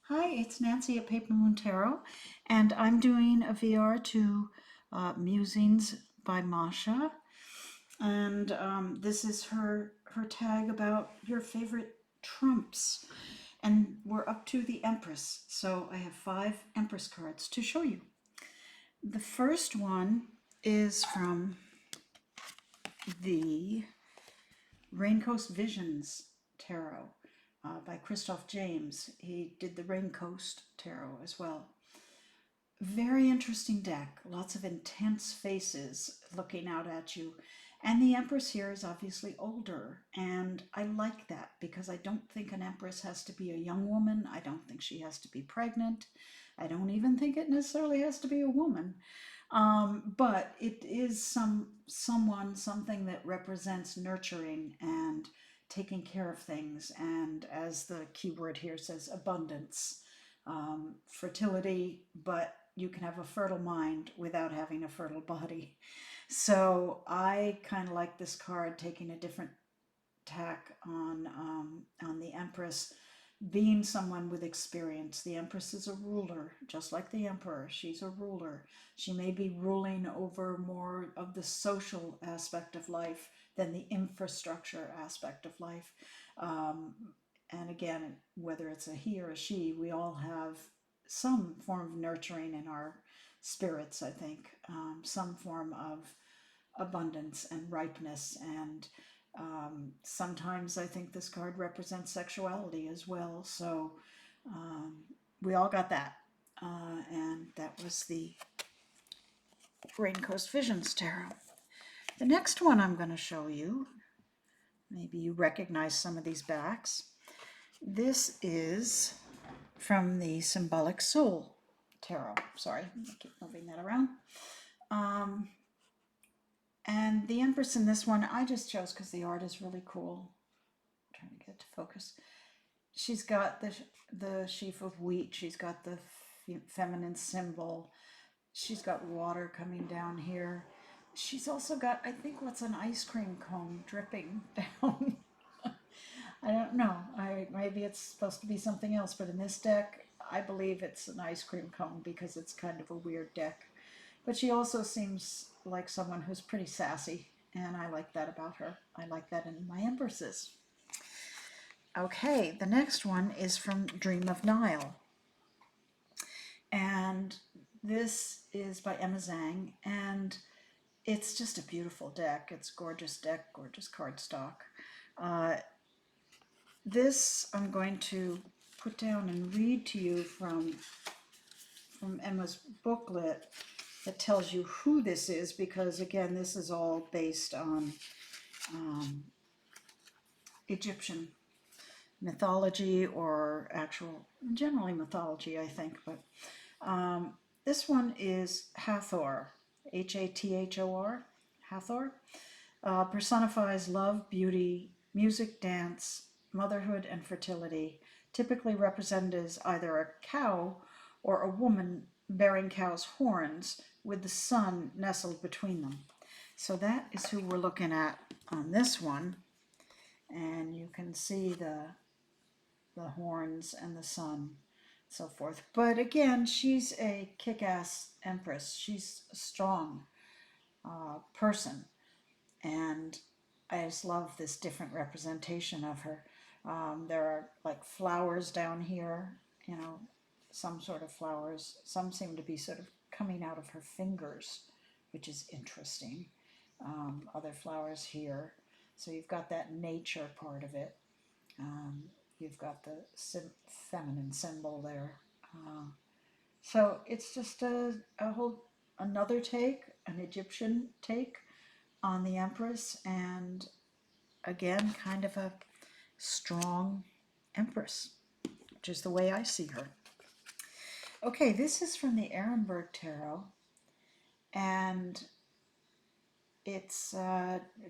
Hi, it's Nancy at Paper Moon Tarot, and I'm doing a VR to Musings by Masha. And this is her tag about your favorite trumps. And we're up to the Empress. So I have 5 Empress cards to show you. The first one is from the Raincoast Visions Tarot by Christoph James. He did the Raincoast Tarot as well. Very interesting deck. Lots of intense faces looking out at you. And the Empress here is obviously older. And I like that because I don't think an Empress has to be a young woman. I don't think she has to be pregnant. I don't even think it necessarily has to be a woman. But it is something that represents nurturing and taking care of things. And as the keyword here says, abundance, fertility, but you can have a fertile mind without having a fertile body. So I kind of like this card taking a different tack on the Empress being someone with experience. The Empress is a ruler, just like the Emperor. She's a ruler. She may be ruling over more of the social aspect of life than the infrastructure aspect of life. Um, and again, whether it's a he or a she, we all have some form of nurturing in our spirits, I think, some form of abundance and ripeness. And sometimes I think this card represents sexuality as well. So um, we all got that. And that was the Raincoast Visions Tarot. The next one I'm going to show you, maybe you recognize some of these backs. This is from the Symbolic Soul Tarot. Sorry, I keep moving that around. Um, and the Empress in this one, I just chose because the art is really cool. I'm trying to get it to focus. She's got the sheaf of wheat. She's got the feminine symbol. She's got water coming down here. She's also got, I think, what's an ice cream cone dripping down. I don't know. Maybe it's supposed to be something else, but in this deck, I believe it's an ice cream cone because it's kind of a weird deck. But she also seems like someone who's pretty sassy, and I like that about her. I like that in my Empresses. Okay, the next one is from Dream of Nile. And this is by Emma Zhang, and it's just a beautiful deck. It's a gorgeous deck, gorgeous cardstock. Uh, this I'm going to put down and read to you from Emma's booklet that tells you who this is, because again, this is all based on Egyptian mythology or actual, generally mythology, I think. But this one is Hathor, Hathor. Hathor personifies love, beauty, music, dance, motherhood, and fertility, typically represented as either a cow or a woman bearing cow's horns with the sun nestled between them. So that is who we're looking at on this one. And you can see the horns and the sun, so forth. But again, she's a kick-ass Empress. She's a strong person, and I just love this different representation of her. There are like flowers down here, you know, some sort of flowers. Some seem to be sort of coming out of her fingers, which is interesting. Other flowers here. So you've got that nature part of it. Um, you've got the feminine symbol there. So it's just a whole another take, an Egyptian take on the Empress, and again, kind of a strong Empress, which is the way I see her. Okay, this is from the Ehrenberg Tarot, and it's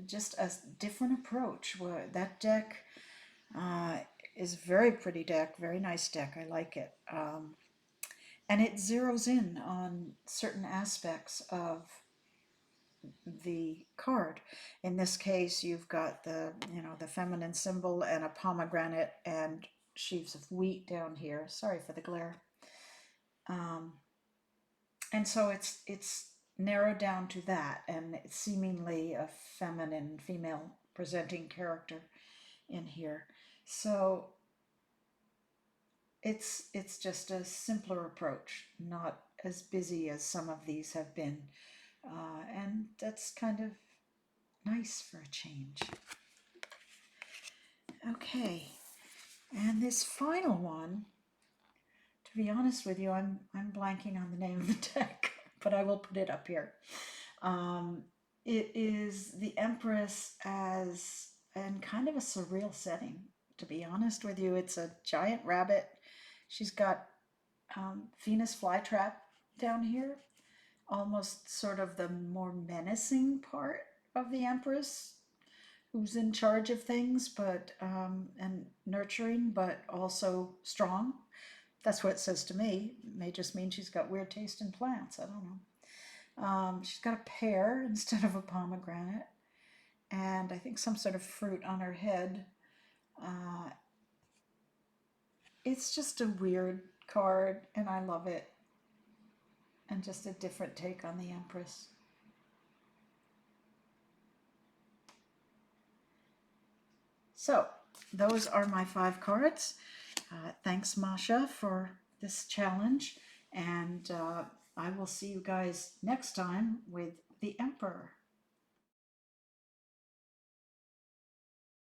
just a different approach. That deck uh, is a very pretty deck, very nice deck. I like it. And it zeroes in on certain aspects of the card. In this case, you've got the feminine symbol and a pomegranate and sheaves of wheat down here. Sorry for the glare. And so it's narrowed down to that, and it's seemingly a feminine, female presenting character in here. So it's just a simpler approach, not as busy as some of these have been, and that's kind of nice for a change. Okay, and this final one, to be honest with you, I'm blanking on the name of the deck, but I will put it up here. It is the Empress as in kind of a surreal setting. To be honest with you, it's a giant rabbit. She's got Venus flytrap down here, almost sort of the more menacing part of the Empress, who's in charge of things, but and nurturing, but also strong. That's what it says to me. It may just mean she's got weird taste in plants. I don't know. She's got a pear instead of a pomegranate, and I think some sort of fruit on her head. It's just a weird card, and I love it. And just a different take on the Empress. So, those are my 5 cards. Thanks, Masha, for this challenge. And I will see you guys next time with the Emperor.